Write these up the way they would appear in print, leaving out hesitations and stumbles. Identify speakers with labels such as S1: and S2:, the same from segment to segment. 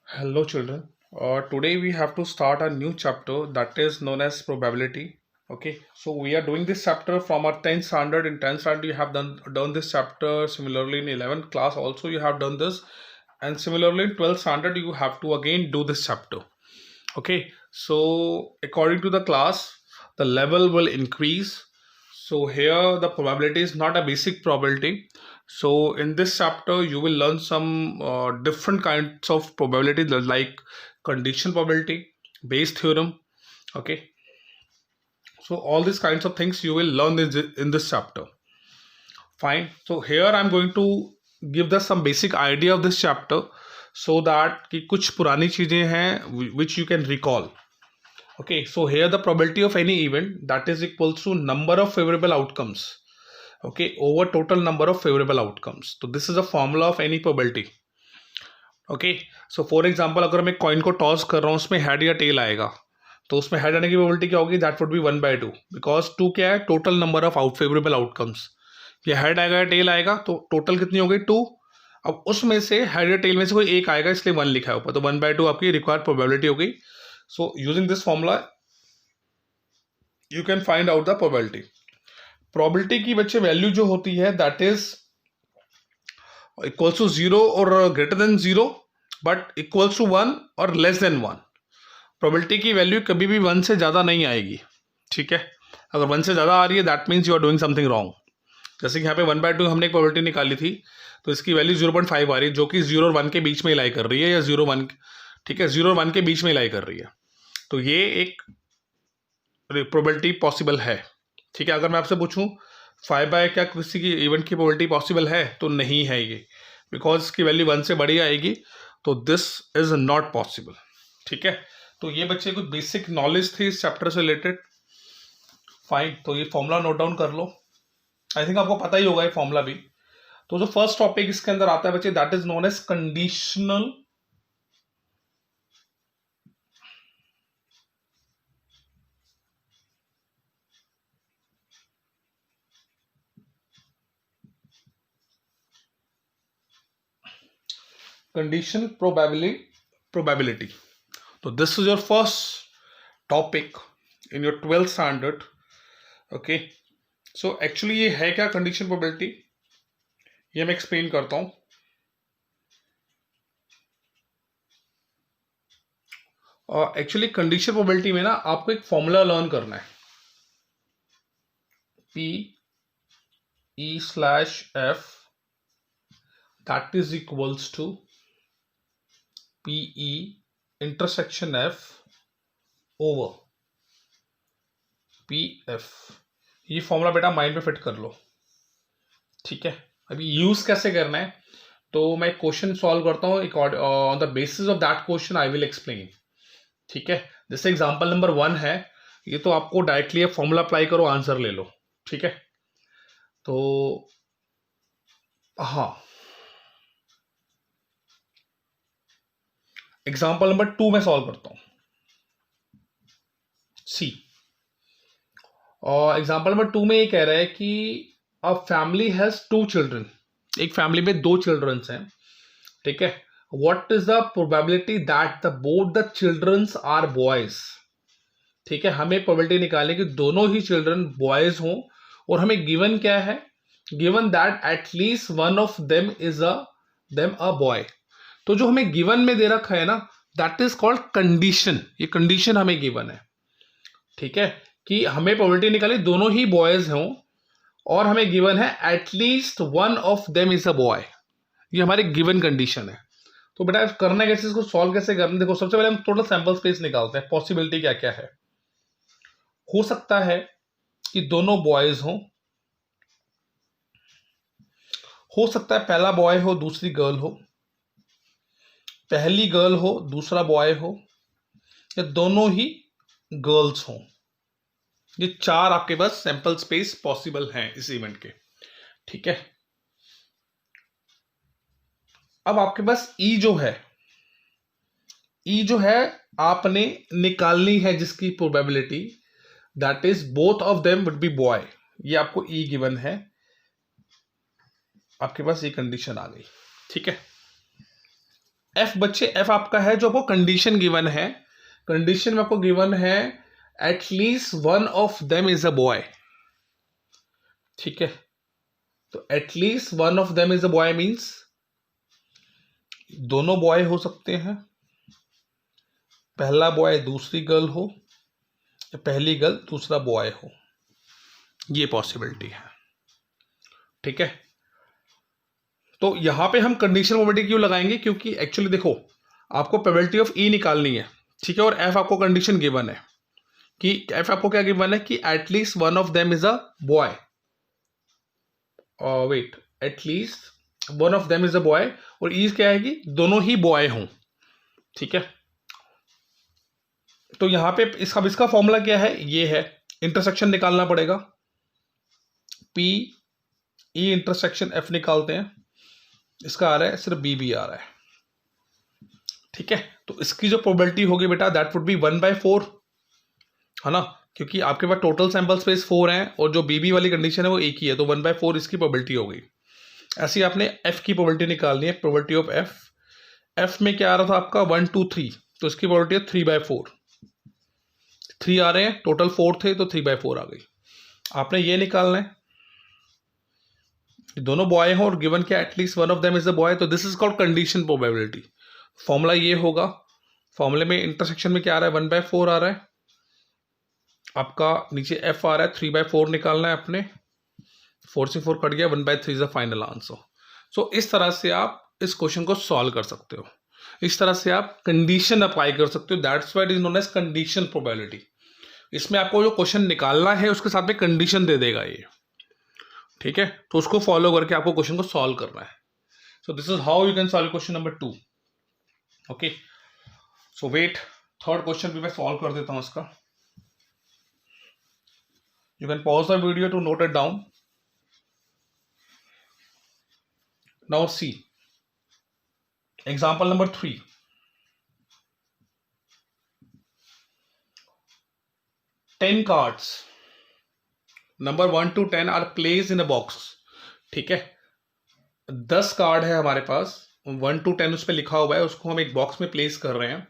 S1: Hello, children. Today we have to start a new chapter that is known as probability. Okay, so we are doing this chapter from our 10th standard. In 10th standard, you have done this chapter. Similarly, in 11th class, also you have done this, and similarly in 12th standard, you have to again do this chapter. Okay, so according to the class, the level will increase. So here the probability is not a basic probability. So in this chapter you will learn some different kinds of probability like condition probability, Bayes theorem. Okay, so all these kinds of things you will learn in this chapter. Fine, so here I'm going to give the some basic idea of this chapter so that कि कुछ पुरानी चीजें हैं which you can recall. Okay, so here the probability of any event that is equals to number of favorable outcomes, okay, over total number of favorable outcomes. So this is a formula of any probability. Okay, so for example अगर मैं coin को toss कर रहा हूँ उसमें head या tell आएगा तो उसमें हेड आने की प्रोबेबिलिटी क्या होगी? दैट वुड बी 1/2 बिकॉज 2 क्या है? Total number of favourable outcomes. ये हेड आएगा या टेल आएगा तो टोटल कितनी हो गई? 2. अब उसमें से हेड या टेल में से कोई एक आएगा इसलिए 1 लिखा है ऊपर, तो 1/2 आपकी रिक्वायर्ड प्रोबेबिलिटी हो गई. So using this formula you can find out the probability. Probability की बच्चे वैल्यू जो होती है दैट इज इक्वल्स टू 0 और greater than 0 but equals to 1 और लेस देन 1. प्रोबेबिलिटी की वैल्यू कभी भी 1 से ज़्यादा नहीं आएगी. ठीक है, अगर 1 से ज़्यादा आ रही है that means you are doing something wrong. जैसे कि यहाँ पे 1/2 हमने एक प्रोबेबिलिटी निकाली थी तो इसकी वैल्यू 0.5 आ रही है जो कि 0 और 1 के बीच में लाई कर रही है, या 0-1, ठीक है, 0 और 1 के बीच में लाई कर रही है. तो ये एक प्रोबेबिलिटी पॉसिबल है. ठीक है, अगर मैं आपसे पूछूं 5 क्या किसी की इवेंट की प्रोबेबिलिटी पॉसिबल है, तो नहीं है ये, बिकॉज इसकी वैल्यू 1 से बड़ी आएगी, तो दिस इज नॉट पॉसिबल. ठीक है, तो ये बच्चे कुछ बेसिक नॉलेज थी इस चैप्टर से रिलेटेड. फाइन, तो ये फॉर्मूला नोट डाउन कर लो. आई थिंक आपको पता ही होगा ये फॉर्मूला भी. तो जो फर्स्ट टॉपिक इसके अंदर आता है बच्चे that is known as conditional conditional probability. So this is your first topic in your 12th standard. Okay, so actually ये है क्या conditional probability, ये मैं एक्सप्लेन करता हूं. एक्चुअली कंडीशनल प्रोबेबिलिटी में ना आपको एक फॉर्मूला लर्न करना है. P/E/F that is equals to PE intersection F over PF. ये फॉर्मूला बेटा माइंड में फिट कर लो. ठीक है, अभी यूज कैसे करना है तो मैं क्वेश्चन सॉल्व करता हूँ, on the basis of that question I will explain. ठीक है, जैसे एग्जांपल नंबर 1 है, ये तो आपको डायरेक्टली फॉर्मूला अप्लाई करो आंसर ले लो. ठीक है, तो हाँ, एग्जांपल नंबर 2 में सॉल्व करता हूं. सी, और एग्जांपल नंबर 2 में ये कह रहा है कि अ फैमिली हैज 2 चिल्ड्रन. एक फैमिली में 2 चिल्ड्रंस हैं. ठीक है, what is the probability that the both the childrens are boys. ठीक है, हमें प्रोबेबिलिटी निकालने की दोनों ही चिल्ड्रन बॉयज हों, और हमें गिवन क्या है? Given that at least one of them is a boy. तो जो हमें गिवन में दे रखा है ना दैट इज कॉल्ड कंडीशन. ये कंडीशन हमें गिवन है. ठीक है, कि हमें प्रोबेबिलिटी निकाली दोनों ही बॉयज हों और हमें गिवन है at least one of them is a boy. ये हमारी गिवन कंडीशन है. तो बेटा करना है कैसे, इसको सॉल्व कैसे करना? देखो, सबसे पहले हम टोटल सैंपल स्पेस निकालते हैं. पॉसिबिलिटी क्या क्या है? हो सकता है कि दोनों बॉयज हों, हो सकता है पहला बॉय हो दूसरी गर्ल हो, पहली गर्ल हो दूसरा बॉय हो, या दोनों ही गर्ल्स हों. ये 4 आपके पास सैंपल स्पेस पॉसिबल हैं इस इवेंट के. ठीक है, अब आपके पास ई जो है आपने निकालनी है जिसकी probability that is both of them would be boy. ये आपको ई गिवन है, आपके पास ये कंडीशन आ गई. ठीक है, एफ बच्चे, एफ आपका है जो आपको कंडीशन गिवन है, कंडीशन में आपको गिवन है at least one of them is a boy, ठीक है। तो at least one of them is a boy means दोनों बॉय हो सकते हैं, पहला बॉय दूसरी गर्ल हो या पहली गर्ल दूसरा बॉय हो, ये पॉसिबिलिटी है, ठीक है। तो यहां पे हम कंडीशनल प्रोबेबिलिटी क्यों लगाएंगे, क्योंकि एक्चुअली देखो आपको प्रोबेबिलिटी ऑफ ई निकालनी है, ठीक है, और एफ आपको कंडीशन गिवन है कि एफ आपको क्या गिवन है कि at least one of them is a boy, wait, at least one of them is a boy, और ई क्या है कि दोनों ही बॉय हों, ठीक है। तो यहां पे इसका फॉर्मूला क्या है, ये है, इंटरसेक्शन निकालना पड़ेगा, पी ई इंटरसेक्शन एफ निकालते हैं, इसका आ रहा है सिर्फ बी बी आ रहा है, ठीक है। तो इसकी जो प्रोबेबिलिटी होगी बेटा दैट वुड बी 1/4, है ना, क्योंकि आपके पास टोटल सैंपल स्पेस 4 है और जो बीबी वाली कंडीशन है वो एक ही है, तो 1/4 इसकी प्रोबेबिलिटी हो गई। ऐसे ही आपने एफ की प्रोबेबिलिटी निकालनी है, प्रोबेबिलिटी ऑफ एफ, एफ में क्या आ रहा था आपका 1 2 3, तो इसकी प्रोबेबिलिटी है 3/4, 3 आ रहे हैं, टोटल 4 थे तो 3/4 आ गई। आपने ये निकालना है, दोनों बॉय हो और गिवन क्या at least one of them is a boy, तो this is called condition probability. Formula ये होगा, फॉर्मूले में इंटरसेक्शन में क्या आ रहा है 1/4 आ रहा है, आपका नीचे एफ आ रहा है 3/4 निकालना है अपने, 4 से 4 कट गया, 1/3 इज द फाइनल आंसर। सो इस तरह से आप इस क्वेश्चन को सॉल्व कर सकते हो, इस तरह से आप कंडीशन अप्लाई कर सकते हो, that's why it is known as condition probability. इसमें आपको जो क्वेश्चन निकालना है उसके साथ में कंडीशन दे देगा ये, ठीक है, तो उसको फॉलो करके आपको क्वेश्चन को सॉल्व करना है। So this is how you can solve question number 2, okay. So wait, third question भी मैं सॉल्व कर देता हूं इसका। You can pause the video to note it down. Now see, example number 3. 10 cards, number 1 to 10 are placed in a box, ठीक है। 10 card है हमारे पास, 1 to 10 उस पर लिखा हुआ है, उसको हम एक बॉक्स में प्लेस कर रहे हैं,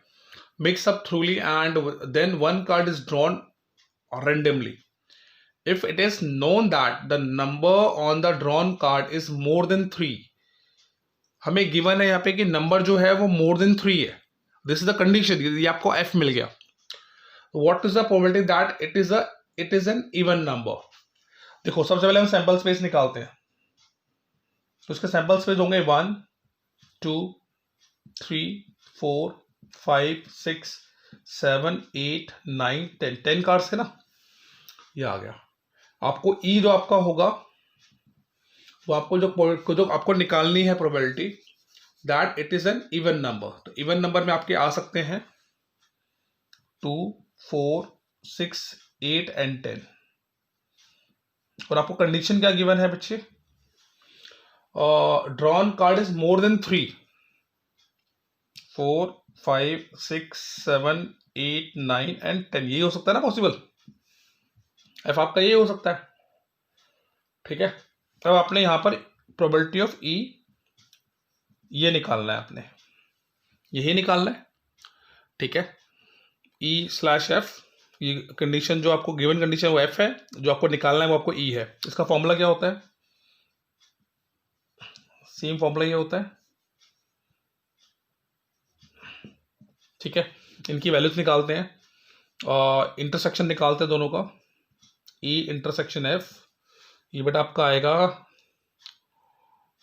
S1: mix up thoroughly, and then one card is drawn randomly. If it is known that the number on the drawn card is more than 3, हमें गिवन है यहाँ पे कि नंबर जो है वो मोर देन 3 है, दिस इज द कंडीशन, ये आपको एफ मिल गया। What is the probability that it is an even number. देखो सबसे पहले हम सैंपल स्पेस निकालते हैं, तो इसके सैंपल स्पेस होंगे 1 2 3 4 5 6 7 8 9 10, 10 कार्ड्स है ना, ये आ गया। आपको ई जो आपका होगा वो आपको जो आपको निकालनी है probability that it is an even number, तो इवन नंबर में आपके आ सकते हैं 2 4 6 8 एंड 10, और आपको कंडीशन क्या गिवन है बच्चे, drawn card is more than 3, 4 5 6 7 8 9 and 10, ये हो सकता है ना पॉसिबल, एफ आपका ये हो सकता है, ठीक है। तब आपने यहां पर प्रोबेबिलिटी ऑफ ई ये निकालना है, आपने यही निकालना है, ठीक है। ई स्लैश एफ, ये कंडीशन जो आपको गिवन कंडीशन वो एफ है, जो आपको निकालना है वो आपको ई है। इसका फॉर्मूला क्या होता है, सेम फॉर्मूला ये होता है, ठीक है। इनकी वैल्यूज निकालते हैं और इंटरसेक्शन निकालते हैं दोनों का, ई इंटरसेक्शन एफ, ये बेटा आपका आएगा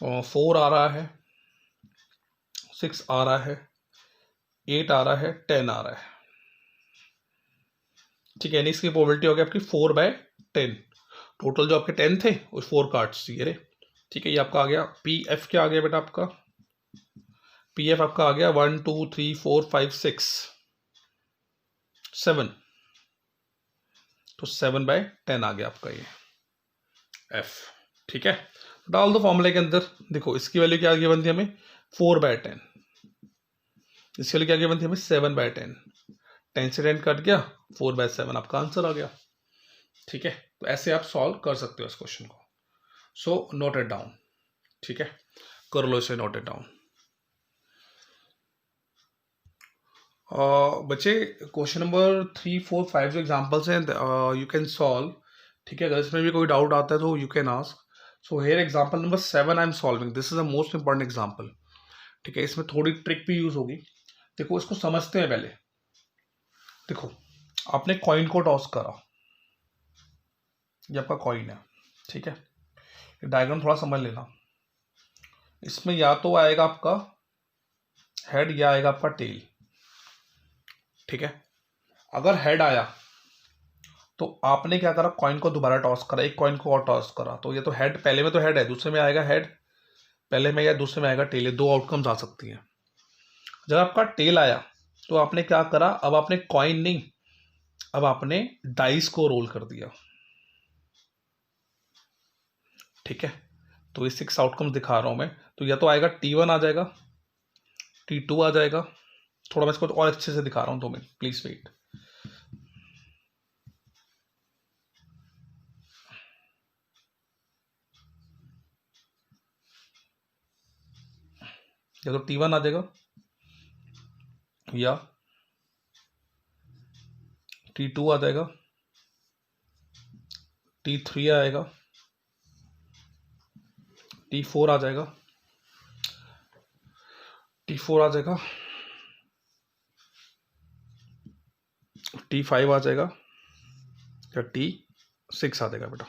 S1: 4 आ रहा है, 6 आ रहा है, 8 आ रहा है, 10 आ रहा है, ठीक है। यानी इसकी प्रोबेबिलिटी हो गई आपकी 4/10, टोटल जो आपके 10 थे वो 4 कार्ड्स ये रहे, ठीक है। ये आपका आ गया पी एफ, क्या आ गया बेटा आपका पी एफ आपका आ गया 1 2 3 4 5 6 7, तो 7/10 आ गया आपका ये एफ, ठीक है। डाल दो फॉर्मूले के अंदर, देखो इसकी वैल्यू क्या गिवन थी हमें 4/10, इसकी वैल्यू क्या गिवन थी हमें 7/10, 10 से 10 कट गया, 4/7 आपका आंसर आ गया, ठीक है। तो ऐसे आप सॉल्व कर सकते हो इस क्वेश्चन को। सो नोट इट डाउन, ठीक है, कर लो इसे, नोट इट डाउन। बच्चे क्वेश्चन नंबर 3 4 5 जो एग्जाम्पल्स हैं यू कैन सॉल्व। ठीक है, अगर इसमें भी कोई डाउट आता है तो you can ask. So here example number 7 I am solving, this is the most important example. ठीक है, इसमें थोड़ी ट्रिक भी यूज होगी। देखो इसको समझते हैं पहले। देखो आपने कॉइन को टॉस करा, ये आपका कॉइन है। ठीक है, डायग्राम थोड़ा समझ लेना। इसमें या तो आएगा आपका हेड या आएगा आपका टेल। ठीक है, अगर हेड आया तो आपने क्या करा, कॉइन को दोबारा टॉस करा, एक कॉइन को और टॉस करा। तो ये तो हेड, पहले में तो हेड है, दूसरे में आएगा हेड, पहले में या दूसरे में आएगा टेल। ये दो आउटकम्स आ सकती हैं। जब आपका टेल आया तो आपने क्या करा, अब आपने कॉइन नहीं, अब आपने डाइस को रोल कर दिया। ठीक है, तो ये 6 आउटकम्स दिखा रहा हूं मैं। तो या तो आएगा T1 आ जाएगा, T2 आ जाएगा। थोड़ा मैं इसको और अच्छे से दिखा रहा हूं, 2 मिनट प्लीज वेट। या तो T1 आ जाएगा या T2 आ जाएगा, T3 आएगा, T4 आ जाएगा, T4 आ जाएगा, T5 आ जाएगा या T6 आ जाएगा बेटा।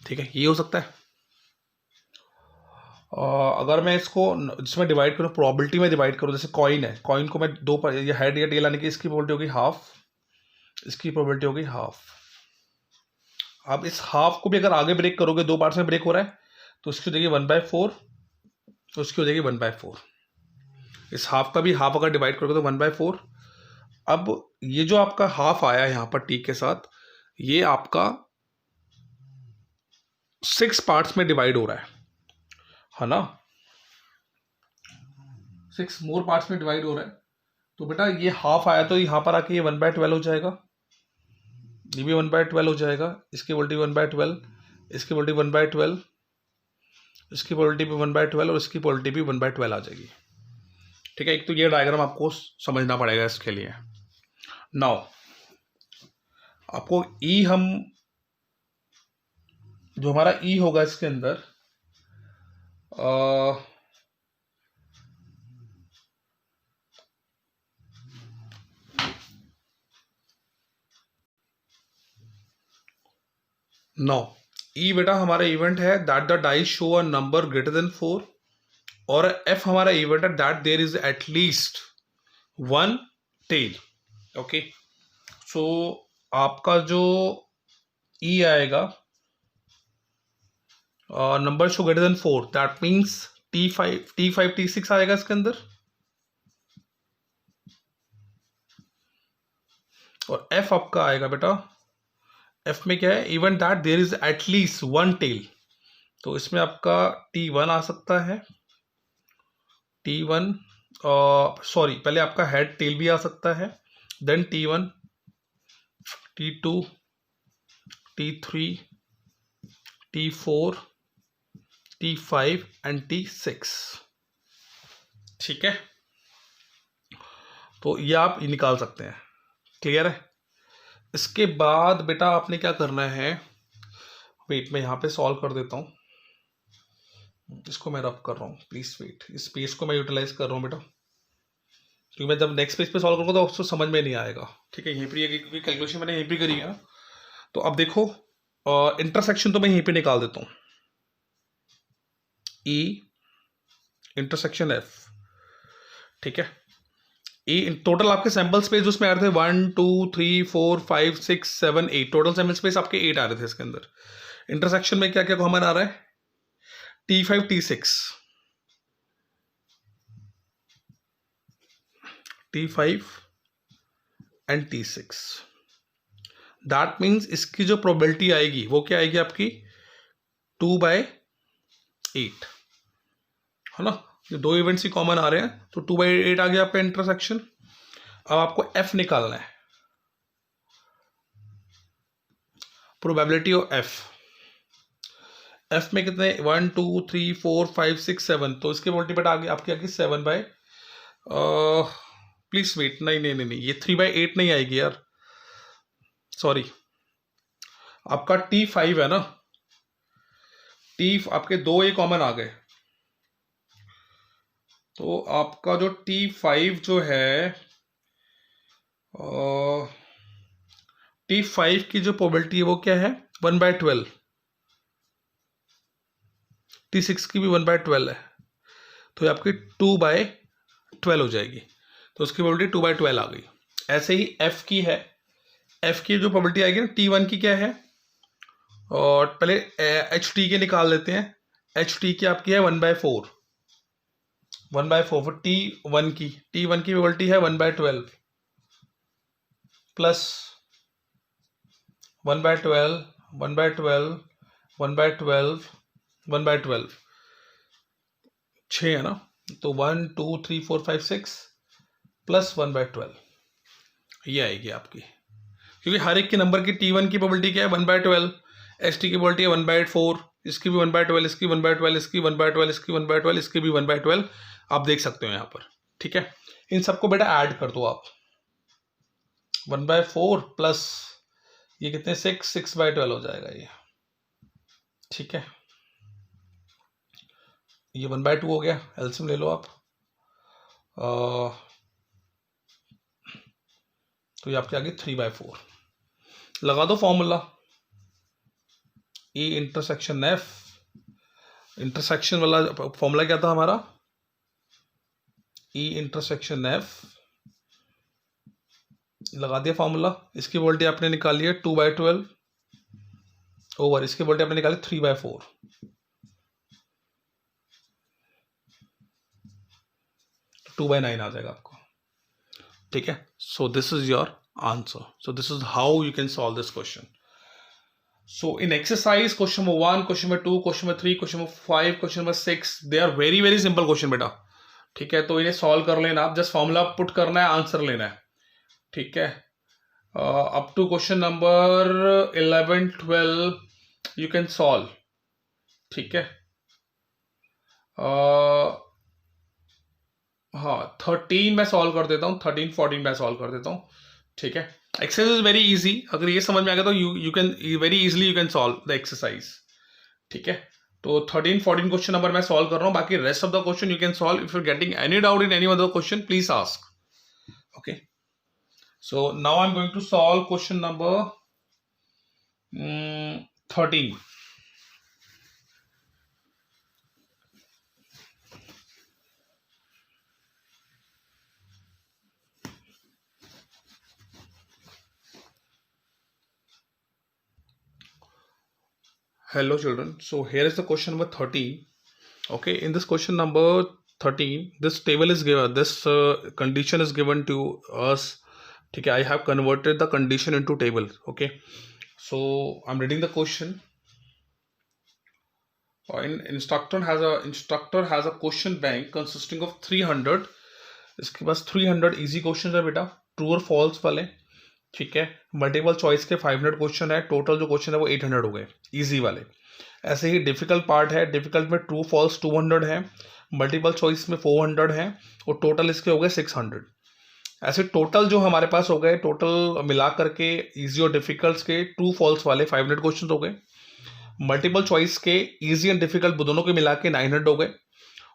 S1: ठीक है, ये हो सकता है। अगर मैं इसको जिसमें डिवाइड करूँ, प्रोबेबिलिटी में डिवाइड करूँ, जैसे कॉइन है, कॉइन को मैं दो पर, या हेड या टेल आने की, इसकी प्रोबेबिलिटी होगी हाफ, इसकी प्रोबेबिलिटी होगी हाफ। अब इस हाफ को भी अगर आगे ब्रेक करोगे, 2 पार्ट्स में ब्रेक हो रहा है, तो इसकी हो जाएगी 1/4, तो उसकी हो जाएगी 1/4। इस हाफ का भी हाफ अगर डिवाइड करोगे तो 1/4। अब ये जो आपका हाफ आया है यहाँ पर टी के साथ, ये आपका 6 पार्ट्स में डिवाइड हो रहा है ना, 6 मोर पार्ट्स में डिवाइड हो रहा है। तो बेटा ये हाफ आया तो यहाँ पर आके ये 1/12 हो जाएगा, ये भी 1/12 हो जाएगा, इसकी वोल्टी 1/12, इसकी वोल्टी 1/12, इसकी वोल्टी भी 1/12 और इसकी वोल्टी भी 1/12 आ जाएगी। ठीक है, एक तो ये डायग्राम आपको समझना पड़ेगा इसके लिए। नाउ आपको ई, हम जो हमारा ई होगा इसके अंदर, नो ई बेटा हमारा इवेंट है that the dice show a number greater than 4, और एफ हमारा इवेंट है that there is at least 1 tail. Okay, so आपका जो ई आएगा, number show greater than 4, that means T5 T6 आएगा इसके अंदर। और एफ आपका आएगा बेटा, एफ में क्या है, even that there is at least 1 tail. तो इसमें आपका T1 आ सकता है, T1, सॉरी पहले आपका हेड टेल भी आ सकता है, then T1, T2, T3, T4, T5 and T6। ठीक है, तो ये आप निकाल सकते हैं। क्लियर है? इसके बाद बेटा आपने क्या करना है, वेट मैं यहाँ पे सॉल्व कर देता हूँ, इसको मैं रब कर रहा हूँ, प्लीज वेट, इस पेज को मैं यूटिलाइज कर रहा हूँ बेटा, क्योंकि मैं जब नेक्स्ट पेज पे सॉल्व करूँगा तो उसको समझ में नहीं आएगा। ठीक है, यहीं पर क्योंकि कैलकुलेशन मैंने यहीं पर करी है ना। तो अब देखो इंटरसेक्शन तो मैं यहीं पे निकाल देता हूँ, ई इंटरसेक्शन एफ। ठीक है, ई टोटल आपके सैंपल स्पेस उसमें आ रहे थे 1 2 3 4 5 6 7 8, टोटल सैंपल स्पेस आपके 8 आ रहे थे इसके अंदर। इंटरसेक्शन में क्या क्या कॉमन आ रहा है, T5 T6, T5 and T6। That means इसकी जो प्रोबेबिलिटी आएगी वो क्या आएगी आपकी 2/8, है ना। ये दो इवेंट्स ही कॉमन आ रहे हैं, तो 2/8 आ गया आपका इंटरसेक्शन। अब आपको एफ निकालना है, प्रोबेबिलिटी ऑफ एफ। एफ में कितने 1 2 3 4 5 6 7, तो इसके मल्टीपल आ गई आपकी 7/, प्लीज वेट, नहीं नहीं नहीं नहीं, ये 3/8 नहीं आएगी यार, सॉरी। आपका T5 है ना, आपके 2 ए कॉमन आ गए, तो आपका जो T5 जो है, T5 की जो प्रोबेबिलिटी है वो क्या है, 1/12। T6 की भी 1/12 है, तो ये आपकी 2/12 हो जाएगी, तो उसकी प्रोबेबिलिटी 2/12 आ गई। ऐसे ही F की है, F की जो प्रोबेबिलिटी आएगी ना, T1 की क्या है, और पहले HT के निकाल लेते हैं। HT की आपकी है 1/4, 1/4 फिर T1 की प्रोबेबिलिटी है 1/12 प्लस 1/12, 1/12, 1/12, 1/12, 6 है ना, तो 1 2 3 4 5 6 प्लस 1/12 ये आएगी आपकी, क्योंकि हर एक के नंबर की T1 की प्रोबेबिलिटी क्या है 1/12, HT की प्रोबेबिलिटी है 1/4, इसकी भी 1/12, इसकी 1/12, इसकी 1/12, इसकी 1/12, इसकी भी 1/12, आप देख सकते हो यहाँ पर। ठीक है, इन सबको बेटा ऐड कर दो आप, 1/4 प्लस ये कितने 6/12 हो जाएगा ये। ठीक है, ये 1/2 हो गया, एलसीएम ले लो आप। तो ये आपके आगे 3/4 लगा दो formula, E intersection F, intersection वाला फॉर्मूला क्या था हमारा, E इंटरसेक्शन F, लगा दिया फॉर्मूला। इसकी वोल्टेज आपने निकाली है 2/12 ओवर, इसकी वोल्टेज आपने निकाली 3/4, तो 2/9 आ जाएगा आपको। ठीक है, so this is your answer, so this is how you can solve this question. So in exercise, question number 1, question number 2, question number 3, question number 5, question number 6, they are very very simple question बेटा। ठीक है, तो इन्हें solve कर लेना आप, just formula put करना है, आंसर लेना है। ठीक है, up to question number 11 12 you can solve. ठीक है, हाँ 13 मैं सॉल्व कर देता हूँ, 13 14 मैं सॉल्व कर देता हूँ। ठीक है, एक्सरसाइज इज वेरी इजी, अगर ये समझ में आ गया तो you can very easily you can solve the exercise. ठीक है, तो 13 14 क्वेश्चन नंबर मैं सॉल्व कर रहा हूँ, बाकी rest of the question you can solve. If you getting any doubt in any other question please ask. Okay, so now I am going to solve question number 13। Hello children, so here is the question number 13. Okay, in this question number 13, this table is given, this condition is given to us. Okay, I have converted the condition into table. Okay, so I'm reading the question. Instructor has a question bank consisting of 300. इसके पास 300 easy questions है बेटा, true और false वाले। ठीक है, multiple choice के 500 question है, total जो क्वेश्चन है वो 800 हो गए इजी वाले। ऐसे ही डिफिकल्ट पार्ट है, डिफिकल्ट में ट्रू फॉल्स 200 है, मल्टीपल चॉइस में 400 है, और टोटल इसके हो गए 600। ऐसे टोटल जो हमारे पास हो गए, टोटल मिला करके इजी और डिफिकल्ट के ट्रू फॉल्स वाले 500 क्वेश्चन हो गए, मल्टीपल चॉइस के इजी एंड डिफिकल्ट दोनों के मिला के 900 हो गए,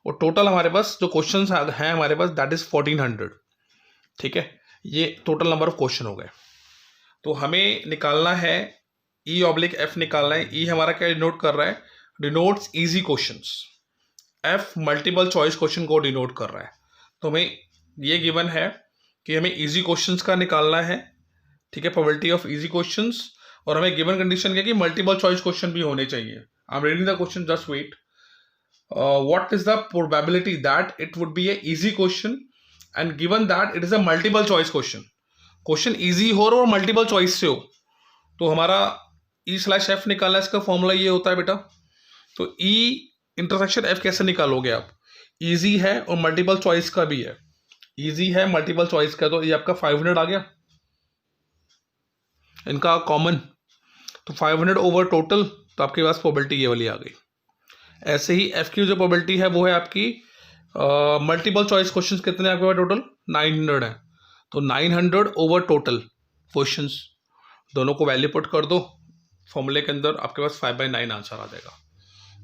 S1: और टोटल हमारे पास जो क्वेश्चन हैं हमारे पास दैट इज 1400। ठीक है, ये टोटल नंबर ऑफ क्वेश्चन हो गए। तो हमें निकालना है E/F निकालना है। E हमारा क्या डिनोट कर रहा है, denotes easy questions, F multiple choice question को डिनोट कर रहा है। तो हमें ये गिवन है कि हमें इजी क्वेश्चंस का निकालना है। ठीक है, प्रोबेबिलिटी ऑफ इजी क्वेश्चंस, और हमें गिवन कंडीशन क्या कि मल्टीपल चॉइस क्वेश्चन भी होने चाहिए। I am reading the question, just wait. What is the probability that it would be a easy question and given that it is a multiple choice question. Question easy हो और multiple choice से हो, तो हमारा E/F निकालना, इसका formula ये होता है बेटा। तो E इंटरसेक्शन F कैसे निकालोगे आप, इजी है और मल्टीपल चॉइस का भी है, इजी है मल्टीपल चॉइस का, तो ये आपका 500 आ गया इनका कॉमन, तो 500 ओवर टोटल, तो आपके पास प्रोबेबिलिटी ये वाली आ गई। ऐसे ही F की जो प्रोबेबिलिटी है वो है आपकी मल्टीपल चॉइस क्वेश्चंस कितने आपके पास टोटल 900 है, तो 900 ओवर टोटल क्वेश्चंस, दोनों को वैल्यू पुट कर दो फॉर्मूले के अंदर, आपके पास 5/9 आंसर आ जाएगा.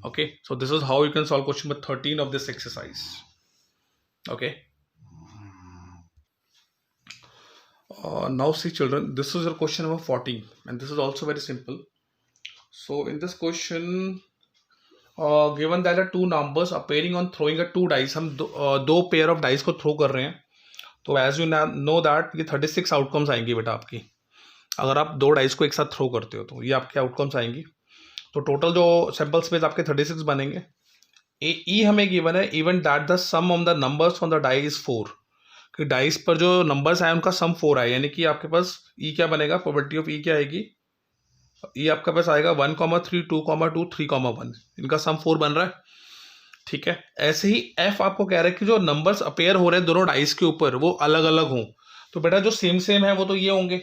S1: Okay, so this is how you can solve question number 13 of this exercise. Okay, now see children, this is your question number 14 and this is also very simple. So in this question, given that the two numbers appearing on throwing a two dice, हम दो pair of dice को throw कर रहे हैं. तो as you know that ये 36 outcomes आएंगी बेटा आपकी, अगर आप दो डाइस को एक साथ थ्रो करते हो तो ये आपके आउटकम्स आएंगी. तो टोटल जो सैंपल स्पेस आपके 36 बनेंगे. ई हमें गिवन है even that the sum of the numbers on the die is 4, कि डाइस पर जो नंबर्स आए उनका सम 4 आए, यानी कि आपके पास ई क्या बनेगा, प्रोबेबिलिटी ऑफ ई क्या आएगी, ई आपके पास आएगा 1,3, 2,2, 3,1, इनका सम 4 बन रहा है. ठीक है, ऐसे ही एफ आपको कह रहा है कि जो नंबर्स अपेयर हो रहे हैं दोनों डाइस के ऊपर वो अलग अलग हों. तो बेटा जो सेम सेम है वो तो ये होंगे.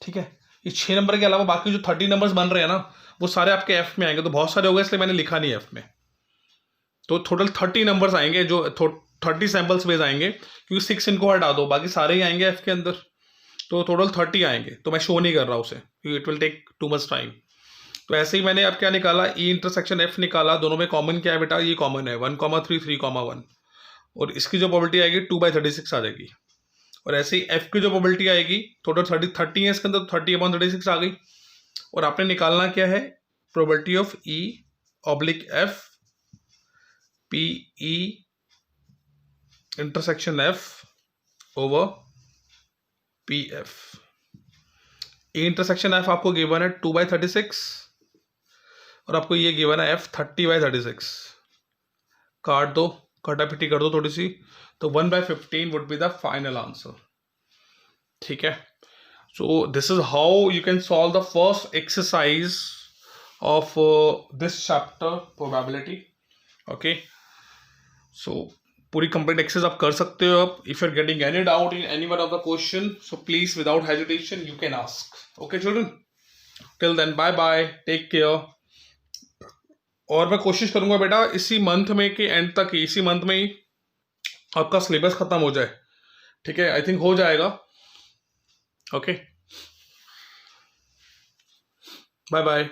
S1: ठीक है, ये 6 नंबर के अलावा बाकी जो 30 नंबर्स बन रहे हैं ना वो सारे आपके एफ में आएंगे. तो बहुत सारे हो गए इसलिए मैंने लिखा नहीं एफ में. तो टोटल 30 नंबर्स आएंगे, जो 30 सैंपल स्पेस आएंगे, क्योंकि 6 इनको हटा दो बाकी सारे ही आएंगे एफ के अंदर. तो टोटल 30 आएंगे. तो मैं शो नहीं कर रहा उसे क्योंकि it will take too much time. तो ऐसे ही मैंने अब क्या निकाला, ई इंटरसेक्शन एफ निकाला. दोनों में कॉमन क्या है बेटा, ये कॉमन है 1,3, 3,1, और इसकी जो प्रोबेबिलिटी आएगी 2/36 आ जाएगी. और ऐसे ही एफ की जो प्रोबेबिलिटी आएगी, टोटल 30 है इसके अंदर, तो 30/36 आ गई. और आपने निकालना क्या है, probability of E oblique F P E intersection F over P F. A intersection F आपको गिवन है 2/36 और आपको ये गिवन है एफ 30/36. काट दो, कटापिटी कर दो थोड़ी सी, तो 1/15 would be the final answer. ठीक है, so this is how you can solve the first exercise of this chapter probability. Okay, so पूरी कंप्लीट एक्सरसाइज आप कर सकते हो. अब if you are getting any doubt in any one of the question, so please without hesitation you can ask. Okay children, till then bye bye, take care. और मैं कोशिश करूंगा बेटा इसी मंथ में के एंड तक ही, इसी मंथ में ही आपका सिलेबस खत्म हो जाए. ठीक है, आई थिंक हो जाएगा. Okay, bye bye.